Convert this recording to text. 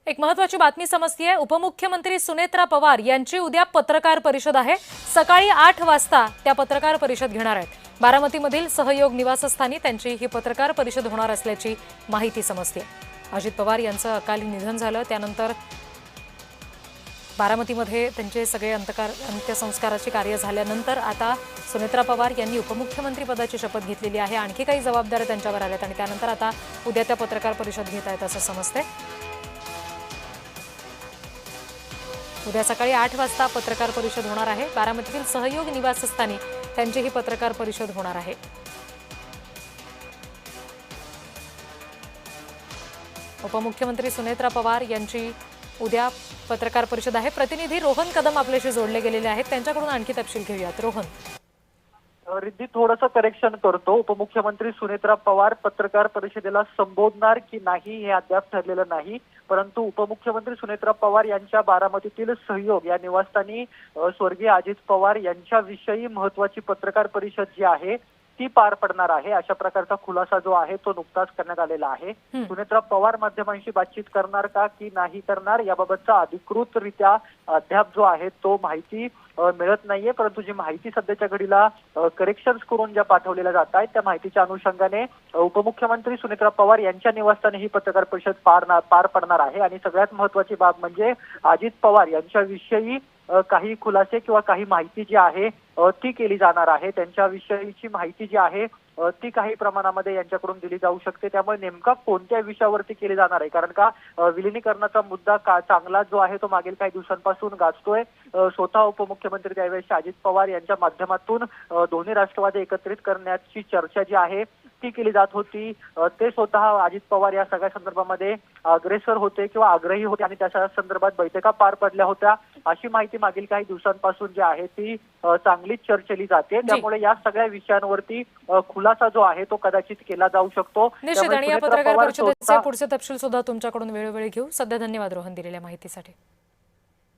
एक महत्त्वाची बातमी समजते आहे। उपमुख्यमंत्री सुनेत्रा पवार यांची उद्या पत्रकार परिषद आहे। सकाळी 8 वाजता त्या पत्रकार परिषद घेणार आहेत। बारामतीमधील सहयोग निवासस्थानी त्यांची ही पत्रकार परिषद होणार असल्याची माहिती समजते। अजित पवार यांचं अकाली निधन झालं त्यानंतर बारामतीमध्ये त्यांचे सगळे अंत्यसंस्काराचे कार्य झाल्यानंतर आता सुनेत्रा पवार यांनी उपमुख्यमंत्री पदाची शपथ घेतलेली आहे। आणखी काही जबाबदाऱ्या त्यांच्यावर आल्यात आणि त्यानंतर आता उद्या त्या पत्रकार परिषद घेत आहेत असं समजते। उद्या सकाळी 8 वाजता पत्रकार परिषद होणार आहे। बारामतीतील सहयोग निवासस्थानी त्यांची ही पत्रकार परिषद होणार आहे। उपमुख्यमंत्री सुनेत्रा पवार यांची उद्या पत्रकार परिषद आहे। प्रतिनिधी रोहन कदम आपल्याशी जोडले गेलेले आहेत, त्यांच्याकडून आणखी तपशील घेऊयात। रोहन, रिद्धी थोडंसं करेक्शन करतो। उपमुख्यमंत्री सुनेत्रा पवार पत्रकार परिषदेला संबोधणार की नाही हे अद्याप ठरलेलं नाही, परंतु उपमुख्यमंत्री सुनेत्रा पवार यांच्या बारामतीतील सहयोग या निवासस्थानी स्वर्गीय अजित पवार यांच्याविषयी महत्त्वाची पत्रकार परिषद जी आहे ती पार पडणार आहे। अशा प्रकारचा खुलासा जो आहे तो नुकताच करण्यात आलेला आहे। सुनेत्रा पवार माध्यमांशी बातचीत करणार का की नाही करणार याबाबतचा अधिकृतरित्या अद्याप जो आहे तो माहिती मिळत नाहीये, परंतु जी माहिती सध्याच्या घडीला करेक्शन्स करून ज्या पाठवलेल्या जात आहेत त्या माहितीच्या अनुषंगाने उपमुख्यमंत्री सुनेत्रा पवार यांच्या निवासस्थानी ही पत्रकार परिषद पार पडणार आहे। आणि सगळ्यात महत्त्वाची बाब म्हणजे अजित पवार यांच्याविषयी काही खुलासे किंवा काही माहिती जी आहे ती केली जाणार आहे। त्यांच्याविषयीची माहिती जी आहे ती काही प्रमाणामध्ये यांच्याकडून दिली जाऊ शकते। त्यामुळे नेमका कोणत्या विषयावरती केली जाणार आहे, कारण का विलिनीकरणाचा मुद्दा चांगला जो आहे तो मागील काही दिवसांपासून गाजतोय। स्वतः उपमुख्यमंत्री त्यावेळेस अजित पवार यांच्या माध्यमातून दोन्ही राष्ट्रवादी एकत्रित करण्याची चर्चा जी आहे ती केली जात होती। ते स्वतः अजित पवार या सगळ्या संदर्भामध्ये अग्रेसर होते किंवा आग्रही होते आणि त्या संदर्भात बैठका पार पडल्या होत्या। अशी माहिती मागील काही दिवसांपासून जी आहे ती चांगलीच चर्चेली जाते। त्यामुळे या सगळ्या विषयांवरती खुलासा जो आहे तो कदाचित केला जाऊ शकतो। निश्चित, आणि या पत्रकार परिषदेचे पुढचे तपशील सुद्धा तुमच्याकडून वेळोवेळी घेऊ। सध्या धन्यवाद रोहन दिलेल्या माहितीसाठी।